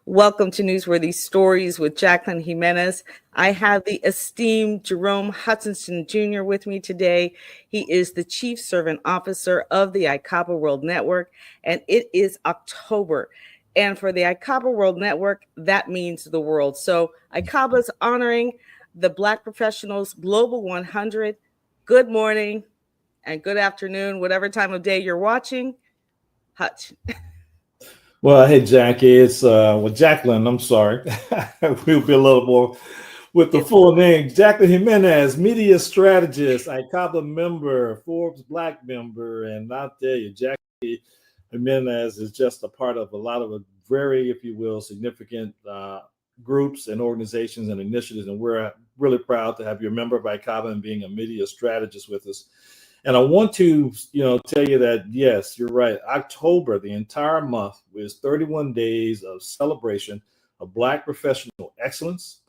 Welcome to Newsworthy Stories with Jacqueline Jimenez. I have the esteemed Jerome Hutchinson Jr. with me today. He is the Chief Servant Officer of the ICABA World Network, and it is October. And for the ICABA World Network, that means the world. So ICABA is honoring the Black Professionals Global 100. Good morning and good afternoon, whatever time of day you're watching. Hutch. Well, hey, Jackie, it's Jacqueline. I'm sorry. We'll be a little more with the full name. Jacqueline Jimenez, media strategist, ICABA member, Forbes Black member. And I'll tell you, Jackie Jimenez is just a part of a lot of very, if you will, significant groups and organizations and initiatives. And we're really proud to have you a member of ICABA and being a media strategist with us. And I want to, tell you that, yes, you're right. October, the entire month, is 31 days of celebration of Black professional excellence,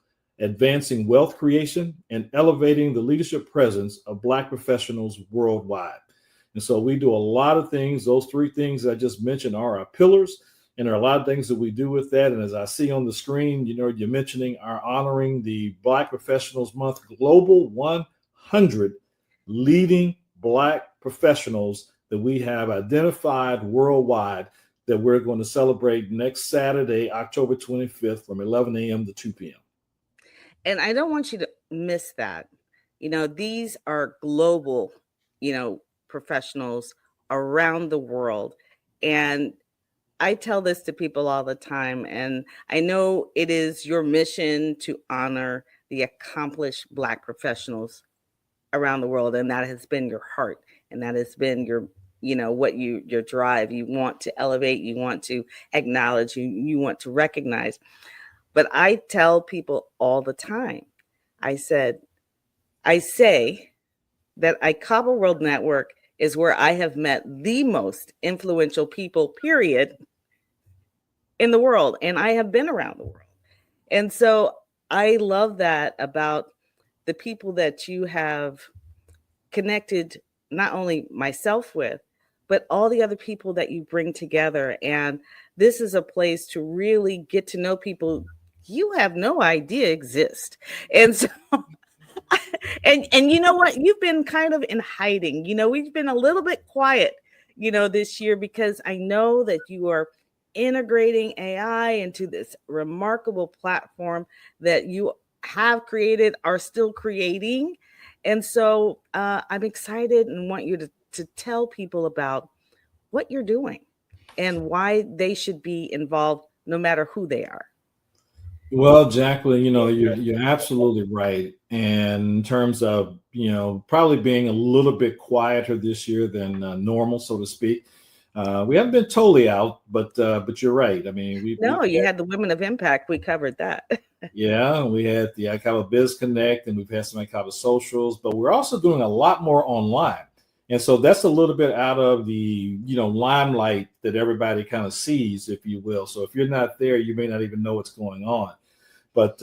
advancing wealth creation, and elevating the leadership presence of Black professionals worldwide. And so we do a lot of things. Those three things I just mentioned are our pillars, and there are a lot of things that we do with that. And as I see on the screen, you're mentioning our honoring the Black Professionals Month Global 100 leading Black professionals that we have identified worldwide that we're going to celebrate next Saturday, October 25th from 11 a.m. to 2 p.m. And I don't want you to miss that. These are global, professionals around the world. And I tell this to people all the time. And I know it is your mission to honor the accomplished Black professionals around the world, and that has been your heart, and that has been your your drive. You want to elevate, you want to acknowledge, you want to recognize. But I tell people all the time, I say that ICABA World Network is where I have met the most influential people, period, in the world, and I have been around the world. And so I love that about the people that you have connected, not only myself with, but all the other people that you bring together. And this is a place to really get to know people you have no idea exist. And so, and you know what? You've been kind of in hiding. We've been a little bit quiet, this year, because I know that you are integrating AI into this remarkable platform that you have created, are still creating. And so I'm excited and want you to tell people about what you're doing and why they should be involved no matter who they are. Well, Jacqueline, you're absolutely right. And in terms of, probably being a little bit quieter this year than normal, so to speak. We haven't been totally out, but you're right. I mean, you had the Women of Impact. We covered that. Yeah, we had the ICABA Biz Connect, and we've had some ICABA socials, but we're also doing a lot more online. And so that's a little bit out of the, limelight that everybody kind of sees, if you will. So if you're not there, you may not even know what's going on. But,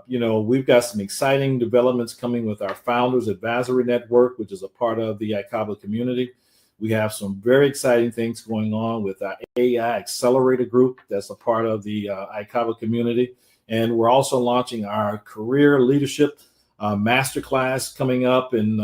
we've got some exciting developments coming with our Founders Advisory Network, which is a part of the ICABA community. We have some very exciting things going on with our AI Accelerator Group. That's a part of the ICABA community. And we're also launching our Career Leadership Masterclass coming up in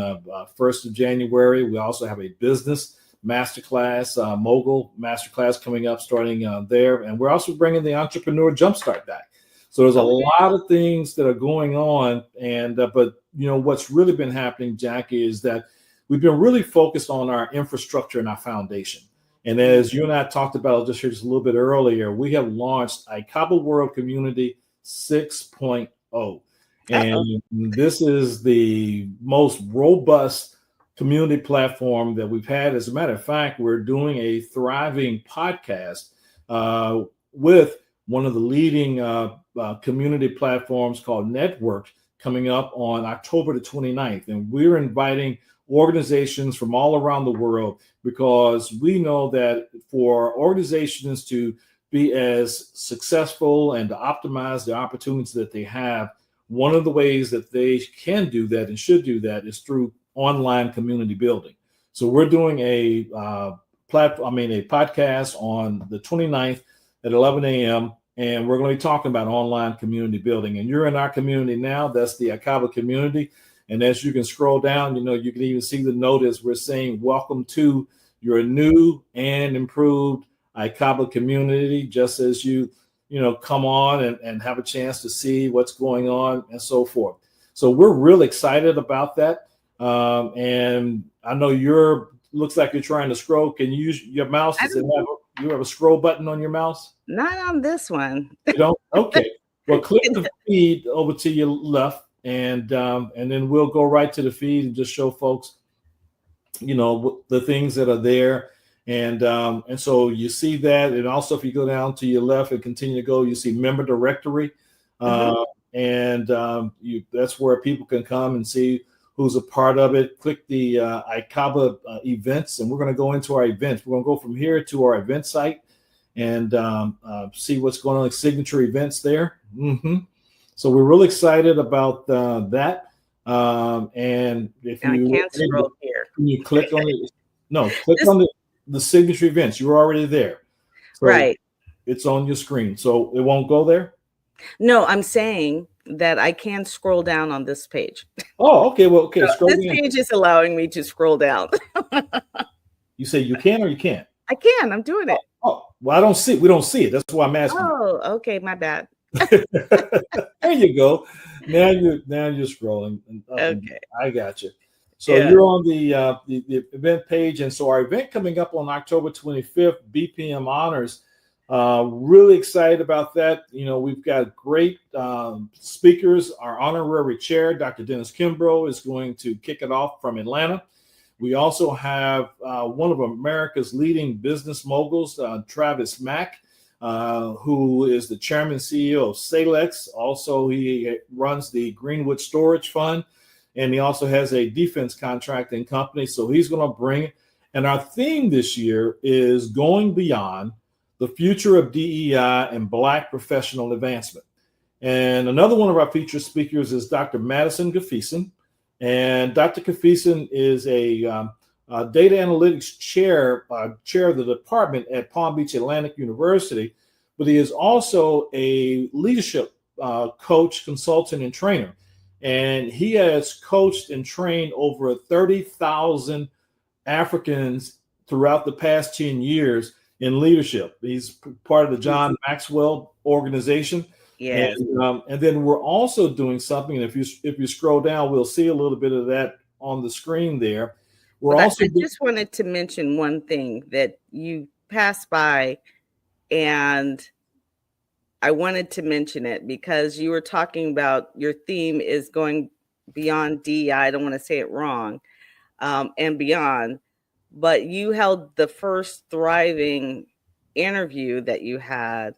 1st of January. We also have a Business Masterclass, Mogul Masterclass coming up starting there. And we're also bringing the Entrepreneur Jumpstart back. So there's a lot of things that are going on. And but what's really been happening, Jackie, is that we've been really focused on our infrastructure and our foundation. And as you and I talked about just a little bit earlier, we have launched ICABA World Community 6.0. And this is the most robust community platform that we've had. As a matter of fact, we're doing a Thrivin podcast with one of the leading community platforms called Network coming up on October the 29th. And we're inviting organizations from all around the world because we know that for organizations to be as successful and to optimize the opportunities that they have, one of the ways that they can do that and should do that is through online community building. So we're doing a podcast on the 29th at 11 a.m. And we're going to be talking about online community building. And you're in our community now. That's the ICABA community. And as you can scroll down, you can even see the notice we're saying, welcome to your new and improved ICABA community, just as you come on and have a chance to see what's going on and so forth. So we're really excited about that. And I know looks like you're trying to scroll. Can you use your mouse? You have a scroll button on your mouse? Not on this one. You don't? Okay. Well, click the feed over to your left, and then we'll go right to the feed and just show folks, the things that are there. And so you see that. And also, if you go down to your left and continue to go, you see member directory. And that's where people can come and see who's a part of it. Click the ICABA events, and we're going to go into our events. We're going to go from here to our event site and see what's going on, like signature events there. So we're really excited about that. And if you can't scroll here, can you click on it? No, click on the signature events. You're already there. So right. It's on your screen, so it won't go there. No, I'm saying that I can scroll down on this page. Oh, okay. Well, okay. So this page is allowing me to scroll down. You say you can or you can't? I can. I'm doing it. Oh, well, we don't see it. That's why I'm asking. Oh, okay. My bad. There you go. Now you're scrolling. Okay. I got you. So you're on the event page, and so our event coming up on October 25th, BPM Honors. Really excited about that. We've got great speakers. Our honorary chair, Dr. Dennis Kimbrough, is going to kick it off from Atlanta. We also have one of America's leading business moguls, Travis Mack, who is the chairman and CEO of Salex. Also, he runs the Greenwood Storage Fund, and he also has a defense contracting company. So he's going to bring it. And our theme this year is going beyond the future of DEI and Black professional advancement. And another one of our featured speakers is Dr. Madison Gafeson. And Dr. Gafeson is a data analytics chair of the department at Palm Beach Atlantic University, but he is also a leadership coach, consultant, and trainer. And he has coached and trained over 30,000 Africans throughout the past 10 years in leadership. He's part of the John Maxwell organization. Yes. And then we're also doing something, and if you scroll down, we'll see a little bit of that on the screen there. I just wanted to mention one thing that you passed by, and I wanted to mention it because you were talking about your theme is going beyond DEI. I don't want to say it wrong, and beyond. But you held the first Thrivin interview that you had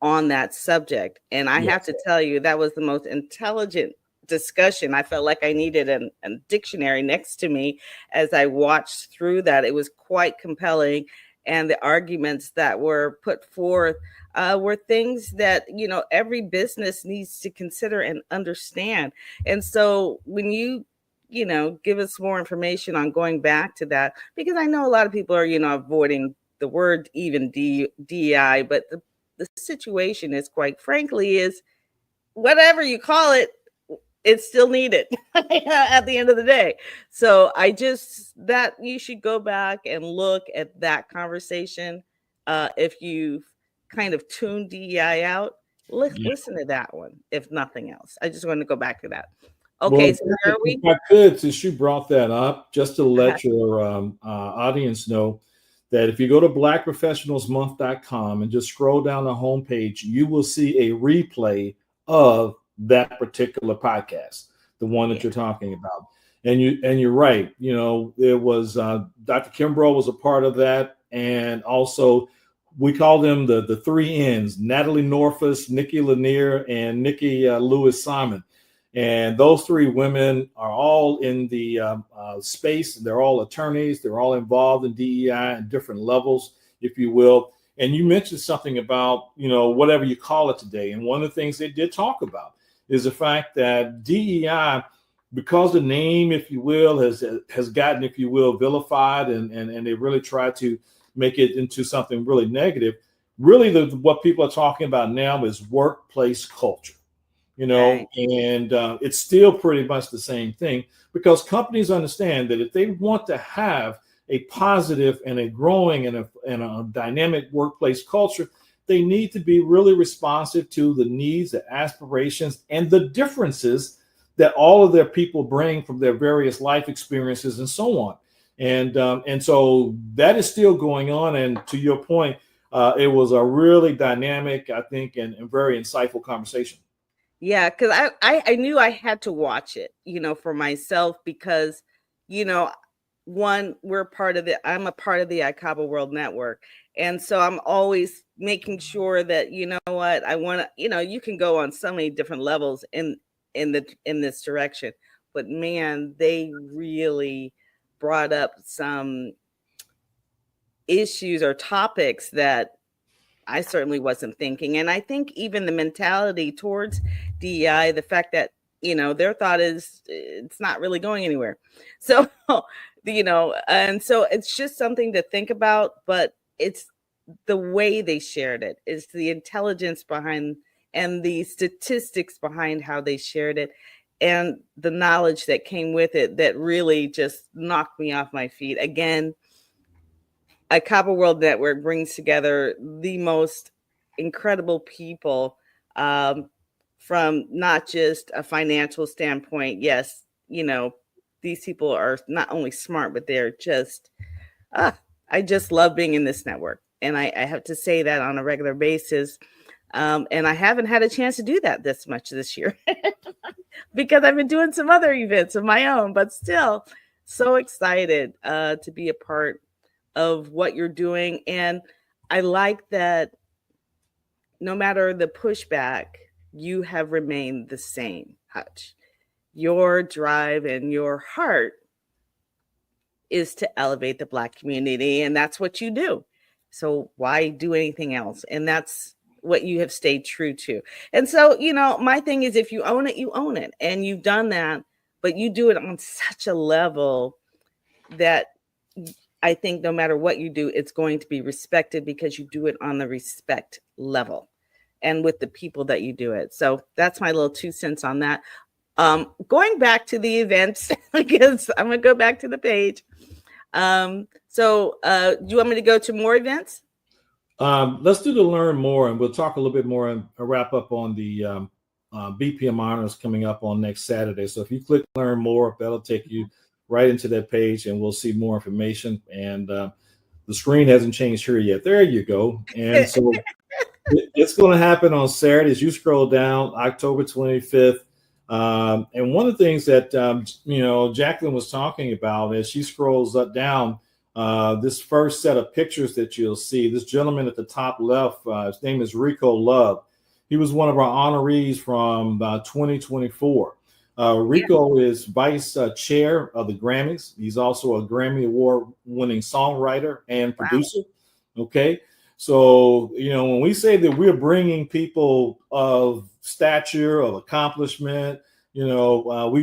on that subject. And I have to tell you, that was the most intelligent discussion. I felt like I needed a dictionary next to me as I watched through that. It was quite compelling. And the arguments that were put forth were things that, every business needs to consider and understand. And so when you give us more information on going back to that, because I know a lot of people are, avoiding the word even DEI, but the situation is, quite frankly, is whatever you call it, it's still needed at the end of the day. So that you should go back and look at that conversation. If you've kind of tuned DEI out, listen to that one, if nothing else. I just want to go back to that. Okay, so where are we? If I could, since you brought that up, just to let your audience know that if you go to blackprofessionalsmonth.com and just scroll down the homepage, you will see a replay of that particular podcast, the one that you're talking about. And you're right. It was Dr. Kimbrough was a part of that, and also we call them the three N's: Natalie Norfus, Nikki Lanier, and Nikki Lewis Simon. And those three women are all in the space. They're all attorneys. They're all involved in DEI at different levels, if you will. And you mentioned something about, whatever you call it today. And one of the things they did talk about is the fact that DEI, because the name, if you will, has gotten, if you will, vilified, and they really try to make it into something really negative. really what people are talking about now is workplace culture, Right. and it's still pretty much the same thing, because companies understand that if they want to have a positive and a growing and a dynamic workplace culture, they need to be really responsive to the needs, the aspirations, and the differences that all of their people bring from their various life experiences and so on. And so that is still going on. And to your point, it was a really dynamic, I think, and very insightful conversation. Yeah, because I knew I had to watch it, for myself because, you know, one, I'm a part of the ICABA World Network. And so I'm always making sure that, I want to, you can go on so many different levels in this direction. But man, they really brought up some issues or topics that I certainly wasn't thinking. And I think even the mentality towards DEI, the fact that, their thought is it's not really going anywhere. So, and so it's just something to think about, but it's the way they shared it, it's the intelligence behind and the statistics behind how they shared it and the knowledge that came with it that really just knocked me off my feet. Again, ICABA World Network brings together the most incredible people, from not just a financial standpoint. Yes, these people are not only smart, but they're just, I just love being in this network. And I have to say that on a regular basis. And I haven't had a chance to do that this much this year because I've been doing some other events of my own, but still so excited to be a part of what you're doing. And I like that no matter the pushback, you have remained the same, Hutch. Your drive and your heart is to elevate the Black community, and that's what you do. So why do anything else? And that's what you have stayed true to. And so, my thing is, if you own it, you own it. And you've done that, but you do it on such a level that I think no matter what you do, it's going to be respected because you do it on the respect level and with the people that you do it. So that's my little 2 cents on that. Going back to the events, because I'm going to go back to the page. Do you want me to go to more events? Let's do the learn more, and we'll talk a little bit more and wrap up on the BPM honors coming up on next Saturday. So if you click learn more, that'll take you right into that page, and we'll see more information. And the screen hasn't changed here yet. There you go. And so it's going to happen on Saturday. As you scroll down, October 25th. And one of the things that Jacqueline was talking about as she scrolls down, this first set of pictures that you'll see, this gentleman at the top left, his name is Rico Love. He was one of our honorees from 2024. Rico is vice chair of the Grammys. He's also a Grammy Award-winning songwriter and producer. Wow. Okay. So, when we say that we're bringing people of stature, of accomplishment, we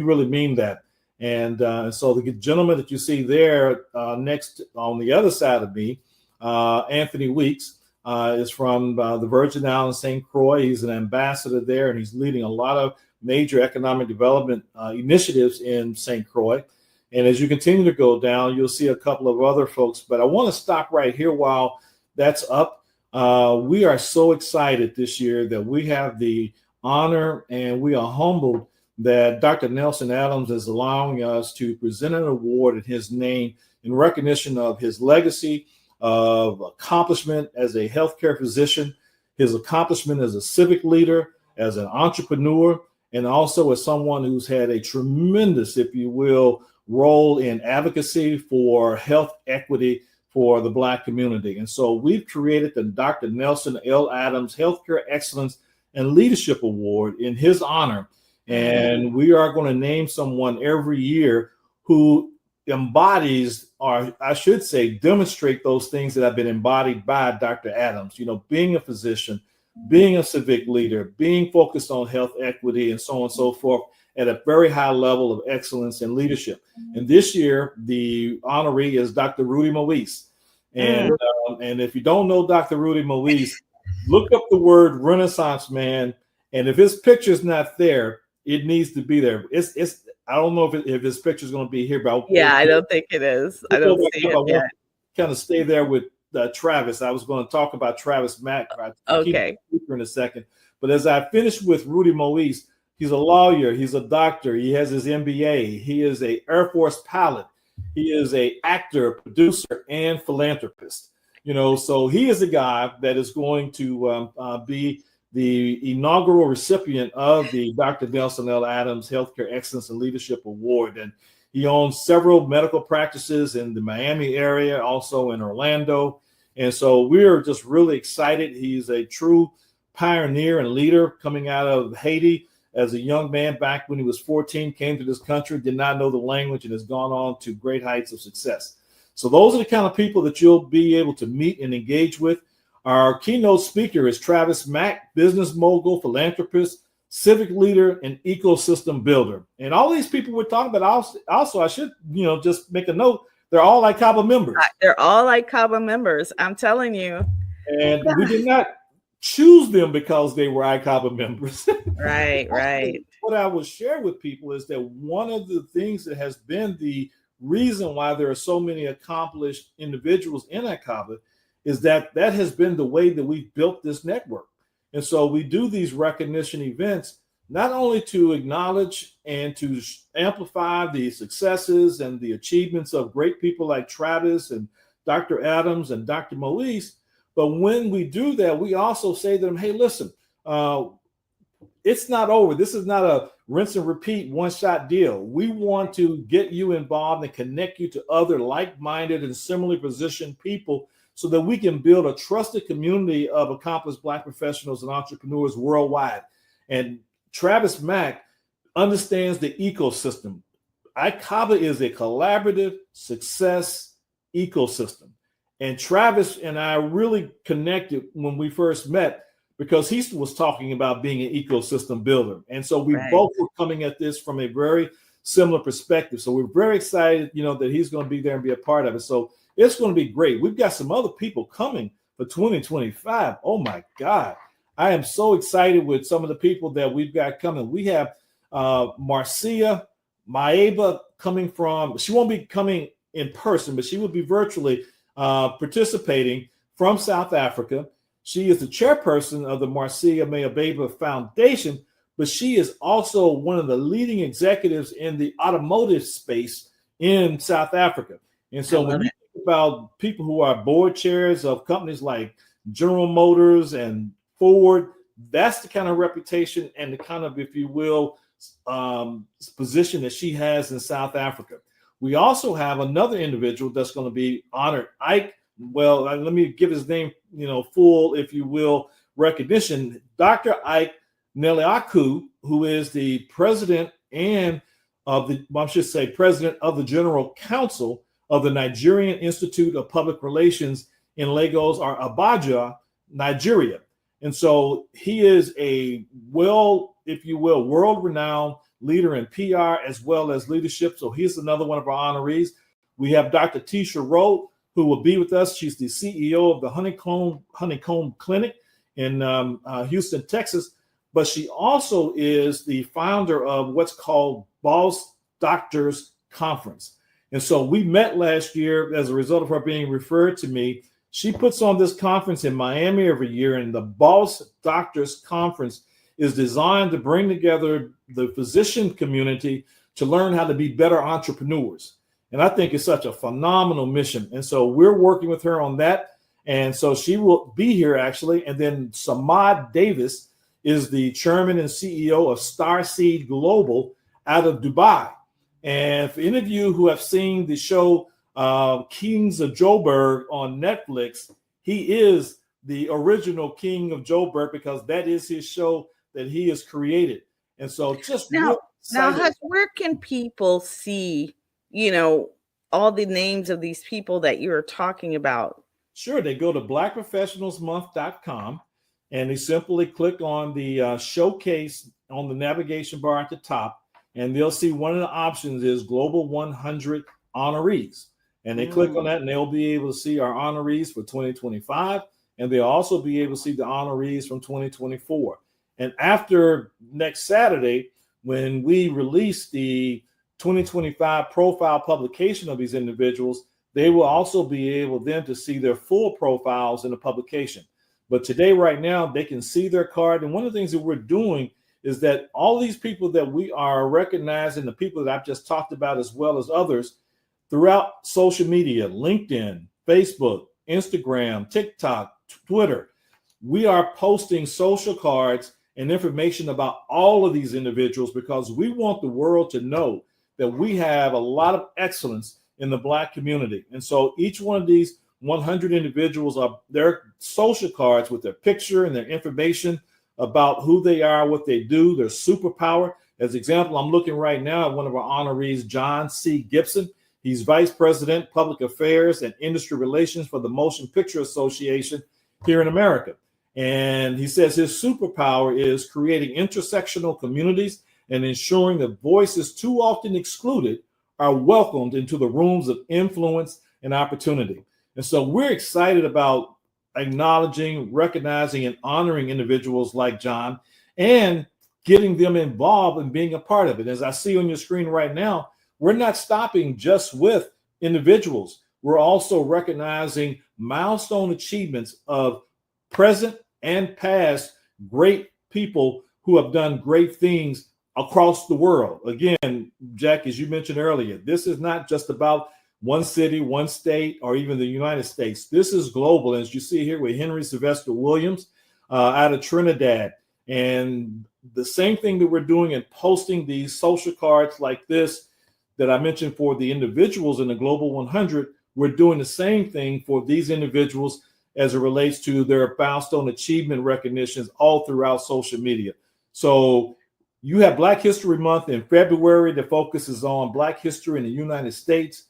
really mean that. And so the gentleman that you see there next on the other side of me, Anthony Weeks, is from the Virgin Islands, St. Croix. He's an ambassador there, and he's leading a lot of major economic development initiatives in St. Croix. And as you continue to go down, you'll see a couple of other folks. But I want to stop right here while that's up. We are so excited this year that we have the honor, and we are humbled that Dr. Nelson Adams is allowing us to present an award in his name in recognition of his legacy of accomplishment as a healthcare physician, his accomplishment as a civic leader, as an entrepreneur, and also as someone who's had a tremendous, if you will, role in advocacy for health equity for the Black community. And so we've created the Dr. Nelson L. Adams Healthcare Excellence and Leadership Award in his honor. And we are going to name someone every year who embodies, or I should say, demonstrate those things that have been embodied by Dr. Adams, being a physician, being a civic leader, being focused on health equity, and so on and so forth at a very high level of excellence and leadership. And this year, the honoree is Dr. Rudy Moise. And if you don't know Dr. Rudy Moise, Look up the word Renaissance man, and if his picture's not there, it needs to be there. It's I don't know if his picture's going to be here, but Yeah, I don't think it is. I don't see I it want yet. to kind of stay there with Travis. I was going to talk about Travis Mack. Okay. In a second, but as I finish with Rudy Moise, he's a lawyer, he's a doctor, he has his MBA, he is a Air Force pilot, he is a actor, producer, and philanthropist. So he is a guy that is going to be the inaugural recipient of the Dr. Nelson L. Adams Healthcare Excellence and Leadership Award. And he owns several medical practices in the Miami area, also in Orlando. And so we're just really excited. He's a true pioneer and leader coming out of Haiti as a young man back when he was 14, came to this country, did not know the language, and has gone on to great heights of success. So those are the kind of people that you'll be able to meet and engage with. Our keynote speaker is Travis Mack, business mogul, philanthropist, civic leader, and ecosystem builder. And all these people we're talking about, also I should, just make a note, they're all ICABA members. They're all ICABA members. I'm telling you. And we did not choose them because they were ICABA members. Right. What I will share with people is that one of the things that has been the reason why there are so many accomplished individuals in ICABA is that has been the way that we've built this network. And so we do these recognition events, not only to acknowledge and to amplify the successes and the achievements of great people like Travis and Dr. Adams and Dr. Moise, but when we do that, we also say to them, hey, listen, it's not over. This is not a rinse and repeat one-shot deal. We want to get you involved and connect you to other like-minded and similarly positioned people so that we can build a trusted community of accomplished Black professionals and entrepreneurs worldwide. And Travis Mack understands the ecosystem. ICABA is a collaborative success ecosystem. And Travis and I really connected when we first met because he was talking about being an ecosystem builder. And so we both were coming at this from a very similar perspective. So we're very excited, that he's going to be there and be a part of it. So it's going to be great. We've got some other people coming for 2025. Oh my God. I am so excited with some of the people that we've got coming. We have Marcia Maeba coming from, she won't be coming in person, but she will be virtually participating from South Africa. She is the chairperson of the Marcia Maeba Foundation, but she is also one of the leading executives in the automotive space in South Africa. And so when you think about people who are board chairs of companies like General Motors and Ford, that's the kind of reputation and the kind of, if you will, position that she has in South Africa. We also have another individual that's going to be honored, Ike. Well, let me give his name, full, if you will, recognition. Dr. Ike Neliaku, who is the president and president of the General Council of the Nigerian Institute of Public Relations in Lagos, or Abuja, Nigeria. And so he is a world-renowned leader in PR as well as leadership. So he's another one of our honorees. We have Dr. Tisha Rowe, who will be with us. She's the CEO of the Honeycomb Clinic in Houston, Texas. But she also is the founder of what's called Boss Doctors Conference. And so we met last year as a result of her being referred to me. She puts on this conference in Miami every year, and the Boss Doctors Conference is designed to bring together the physician community to learn how to be better entrepreneurs. And I think it's such a phenomenal mission. And so we're working with her on that. And so she will be here actually. And then Samad Davis is the chairman and CEO of Starseed Global out of Dubai. And for any of you who have seen the show Kings of Joburg on Netflix, he is the original King of Joburg because that is his show that he has created. And so just now, Hutch, where can people see, all the names of these people that you're talking about? Sure. They go to blackprofessionalsmonth.com and they simply click on the showcase on the navigation bar at the top, and they'll see one of the options is Global 100 honorees. And they click on that and they'll be able to see our honorees for 2025 and they'll also be able to see the honorees from 2024. And after next Saturday, when we release the 2025 profile publication of these individuals, they will also be able then to see their full profiles in the publication. But today, right now, they can see their card. And one of the things that we're doing is that all these people that we are recognizing, the people that I've just talked about, as well as others, throughout social media, LinkedIn, Facebook, Instagram, TikTok, Twitter, we are posting social cards and information about all of these individuals because we want the world to know that we have a lot of excellence in the Black community. And so each one of these 100 individuals are their social cards with their picture and their information about who they are, what they do, their superpower. As example, I'm looking right now at one of our honorees, John C. Gibson. He's Vice President, Public Affairs and Industry Relations for the Motion Picture Association here in America. And he says his superpower is creating intersectional communities and ensuring that voices too often excluded are welcomed into the rooms of influence and opportunity. And so we're excited about acknowledging, recognizing, and honoring individuals like John and getting them involved and being a part of it. As I see on your screen right now, we're not stopping just with individuals. We're also recognizing milestone achievements of present and past great people who have done great things across the world. Again, Jack, as you mentioned earlier, this is not just about one city, one state, or even the United States. This is global. As you see here with Henry Sylvester Williams out of Trinidad. And the same thing that we're doing in posting these social cards like this that I mentioned for the individuals in the Global 100, we're doing the same thing for these individuals as it relates to their milestone achievement recognitions all throughout social media. So you have Black History Month in February that focuses on Black history in the United States.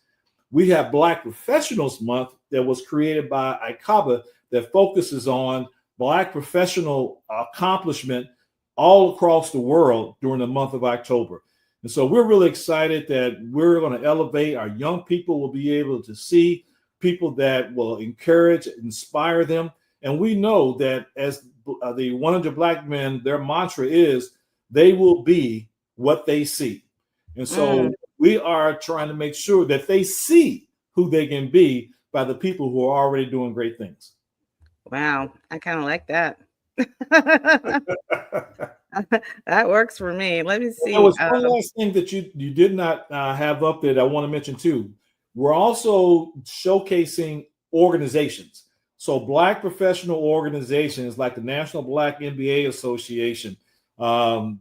We have Black Professionals Month that was created by ICABA that focuses on Black professional accomplishment all across the world during the month of October. And so we're really excited that we're going to elevate our young people. Will be able to see people that will encourage, inspire them. And we know that as the 100 Black men, their mantra is they will be what they see. And so we are trying to make sure that they see who they can be by the people who are already doing great things. Wow, I kind of like that. That works for me. Let me see. There was one last thing that you did not have up there that I want to mention too. We're also showcasing organizations. So Black professional organizations like the National Black MBA Association, the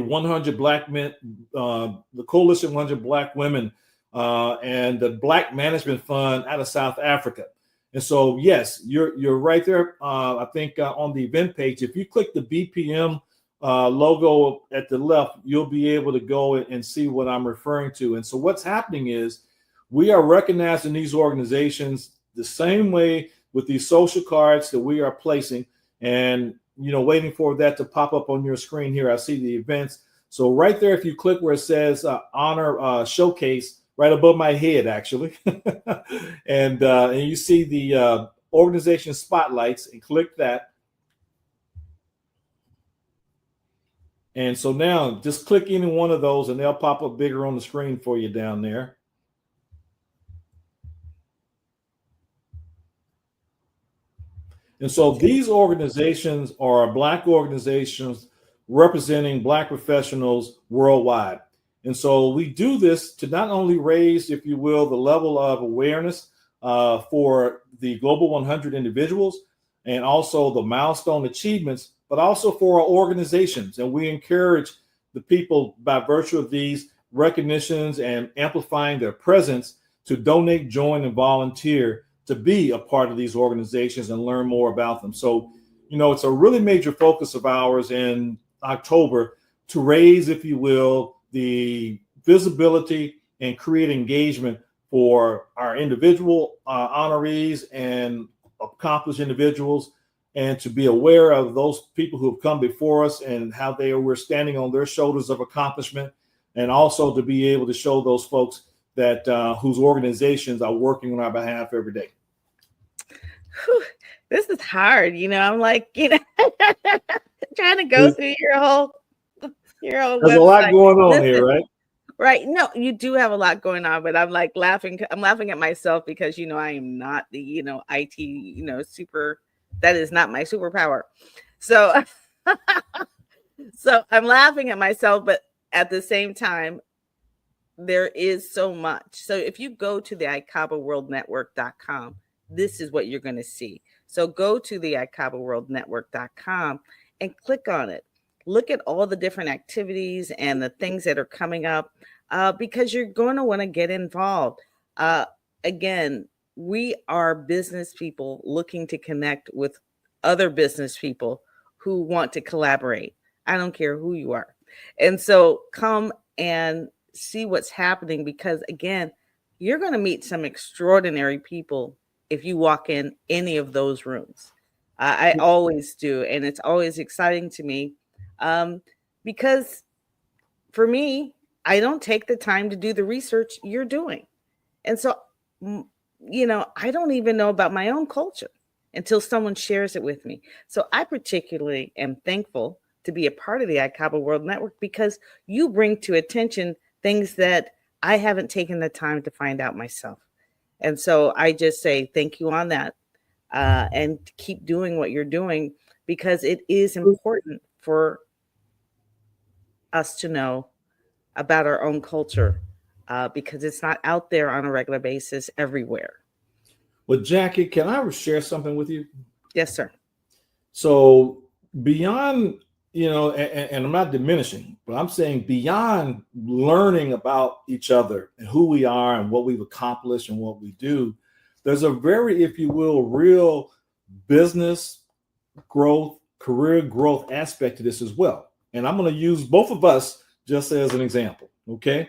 100 Black Men, the Coalition 100 Black Women, and the Black Management Fund out of South Africa. And so, yes, you're right there. I think on the event page, if you click the BPM logo at the left, you'll be able to go and see what I'm referring to. And so what's happening is we are recognizing these organizations the same way with these social cards that we are placing and, waiting for that to pop up on your screen here. I see the events. So right there, if you click where it says honor showcase, right above my head, actually, and you see the organization spotlights, and click that. And so now just click any one of those and they'll pop up bigger on the screen for you down there. And so these organizations are Black organizations representing Black professionals worldwide. And so we do this to not only raise, if you will, the level of awareness for the Global 100 individuals and also the milestone achievements, but also for our organizations. And we encourage the people by virtue of these recognitions and amplifying their presence to donate, join, and volunteer to be a part of these organizations and learn more about them. So, it's a really major focus of ours in October to raise, if you will, the visibility and create engagement for our individual honorees and accomplished individuals, and to be aware of those people who have come before us and how we're standing on their shoulders of accomplishment, and also to be able to show those folks that whose organizations are working on our behalf every day. Whew. this is hard. I'm like, trying to go through your whole There's a lot website. going on here, Listen, right? right. No, you do have a lot going on, but I'm like laughing. I'm laughing at myself because, I am not the, IT, super, that is not my superpower. So, so I'm laughing at myself, but at the same time, there is so much. So if you go to the ICABAworldnetwork.com, this is what you're going to see. So go to the ICABAworldnetwork.com and click on it. Look at all the different activities and the things that are coming up, because you're going to want to get involved. Again, we are business people looking to connect with other business people who want to collaborate. I don't care who you are. And so come and see what's happening, because again, you're going to meet some extraordinary people if you walk in any of those rooms. I always do, and it's always exciting to me, because for me, I don't take the time to do the research you're doing. And so, I don't even know about my own culture until someone shares it with me. So I particularly am thankful to be a part of the ICABA World Network, because you bring to attention things that I haven't taken the time to find out myself. And so I just say thank you on that, and keep doing what you're doing, because it is important for us to know about our own culture, because it's not out there on a regular basis everywhere. Well, Jackie, can I share something with you? Yes, sir. So beyond, and I'm not diminishing, but I'm saying beyond learning about each other and who we are and what we've accomplished and what we do, there's a very, if you will, real business growth, career growth aspect to this as well. And I'm going to use both of us just as an example. Okay.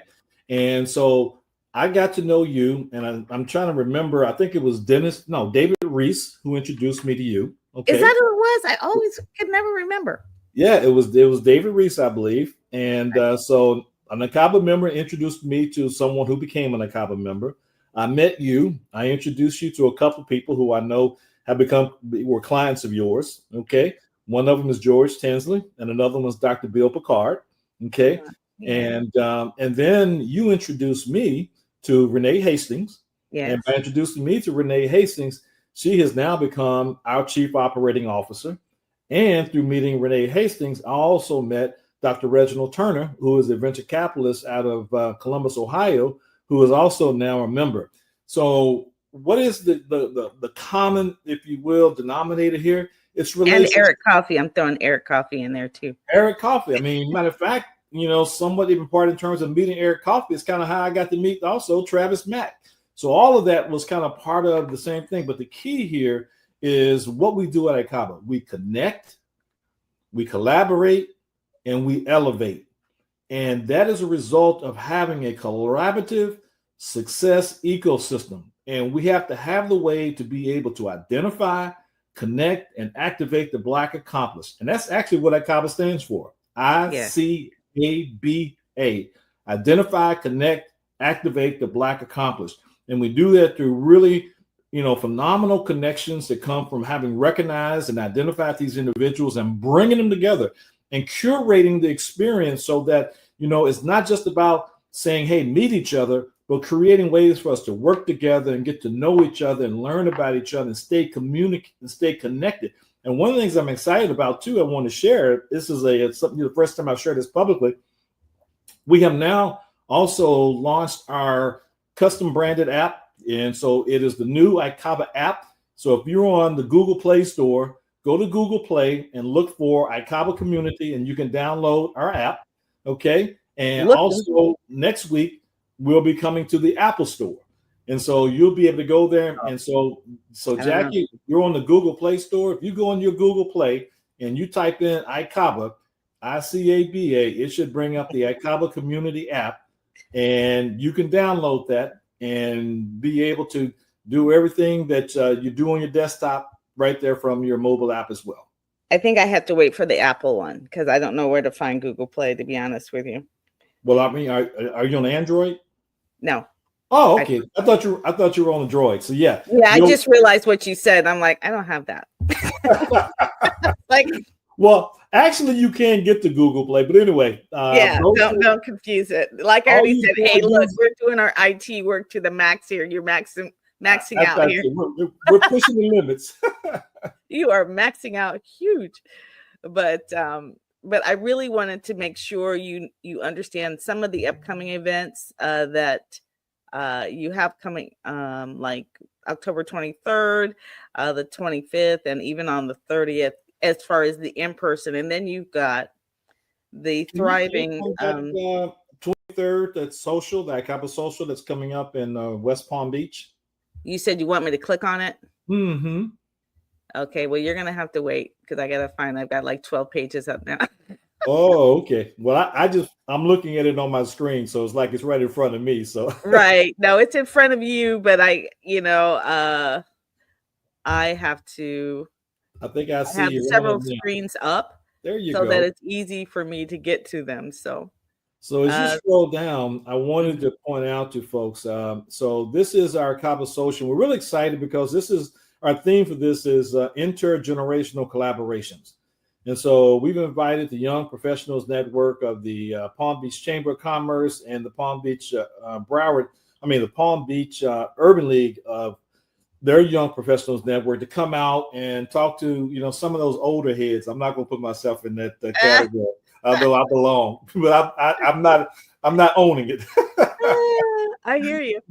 And so I got to know you, and I'm trying to remember, I think it was David Reese who introduced me to you. Okay. Is that who it was? I always could never remember. Yeah, it was David Reese, I believe. And so an ICABA member introduced me to someone who became an ICABA member. I met you. I introduced you to a couple of people who I know were clients of yours. Okay. One of them is George Tinsley, and another one was Dr. Bill Picard. Okay. Yeah. And then you introduced me to Renee Hastings. Yes. And by introducing me to Renee Hastings, she has now become our chief operating officer. And through meeting Renee Hastings, I also met Dr. Reginald Turner, who is a venture capitalist out of Columbus, Ohio, who is also now a member. So what is the common, if you will, denominator here? It's related. And Eric Coffey. I'm throwing Eric Coffey in there too. Eric Coffey. I mean, matter of fact, somewhat even part in terms of meeting Eric Coffey is kind of how I got to meet also Travis Mack. So all of that was kind of part of the same thing. But the key here is what we do at ICABA. We connect, we collaborate, and we elevate. And that is a result of having a collaborative success ecosystem. And we have to have the way to be able to identify, connect, and activate the Black accomplished. And that's actually what ICABA stands for. ICABA. Identify, connect, activate the Black accomplished. And we do that through really, phenomenal connections that come from having recognized and identified these individuals and bringing them together and curating the experience so that, it's not just about saying, hey, meet each other, but creating ways for us to work together and get to know each other and learn about each other and stay connected. And one of the things I'm excited about too, I want to share, this is something the first time I've shared this publicly. We have now also launched our custom branded app. And so it is the new ICABA app. So if you're on the Google Play Store, go to Google Play and look for ICABA Community, and you can download our app. Okay. And also next week, we'll be coming to the Apple Store. And so you'll be able to go there. And so Jackie, you're on the Google Play Store. If you go on your Google Play and you type in ICABA, ICABA, it should bring up the ICABA Community app, and you can download that and be able to do everything that you do on your desktop right there from your mobile app as well. I think I have to wait for the Apple one because I don't know where to find Google Play, to be honest with you. Well, I mean, are you on Android? No. Oh, okay. I thought you were on the droid. So yeah. Yeah, I just realized what you said. I'm like, I don't have that. Like, well, actually, you can get the Google Play, but anyway, yeah, don't confuse it. Like I already said, hey, look, we're doing our IT work to the max here. You're maxing out here. We're pushing the limits. You are maxing out huge. But I really wanted to make sure you understand some of the upcoming events that you have coming, like October 23rd, the 25th, and even on the 30th, as far as the in-person. And then you've got the Thrivin. 23rd, that's social, the ICABA social that's coming up in West Palm Beach. You said you want me to click on it? Mm-hmm. Okay, well, you're going to have to wait because I got to find, I've got like 12 pages up now. Oh, okay. Well, I'm looking at it on my screen, so it's like it's right in front of me. So right. No, it's in front of you, but I have to. I think I see have several screens up. There you go. So that it's easy for me to get to them. So as you scroll down, I wanted to point out to folks. So this is our ICABA social. We're really excited because this is our theme for this is intergenerational collaborations. And so we've invited the Young Professionals Network of the Palm Beach Chamber of Commerce and the Palm Beach the Palm Beach Urban League of their Young Professionals Network to come out and talk to, some of those older heads. I'm not going to put myself in that category, although I belong, but I'm not owning it. I hear you.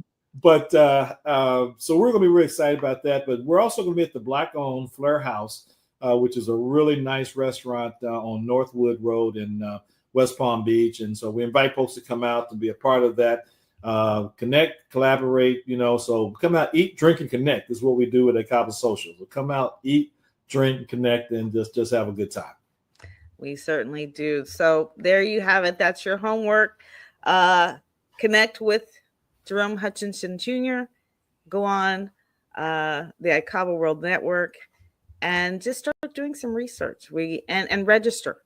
But so we're going to be really excited about that. But we're also going to be at the Black-owned Flair House, which is a really nice restaurant on Northwood Road in West Palm Beach. And so we invite folks to come out to be a part of that, connect, collaborate, so come out, eat, drink, and connect is what we do at ICABA Social. So come out, eat, drink, connect, and just have a good time. We certainly do. So there you have it. That's your homework. Connect with Jerome Hutchinson Jr. Go on the ICABA World Network and just start doing some research. And register.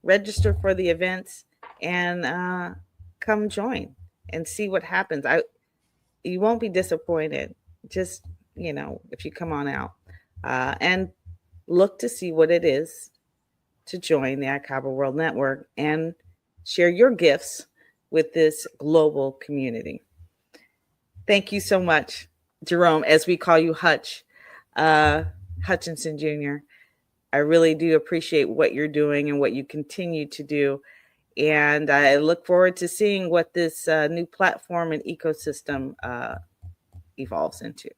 Register for the events and come join and see what happens. You won't be disappointed. Just, if you come on out and look to see what it is to join the ICABA World Network and share your gifts with this global community. Thank you so much, Jerome, as we call you Hutch, Hutchinson Jr. I really do appreciate what you're doing and what you continue to do. And I look forward to seeing what this new platform and ecosystem evolves into.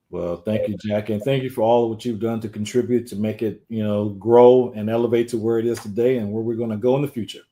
Well, thank you, Jack. And thank you for all of what you've done to contribute to make it, grow and elevate to where it is today and where we're going to go in the future.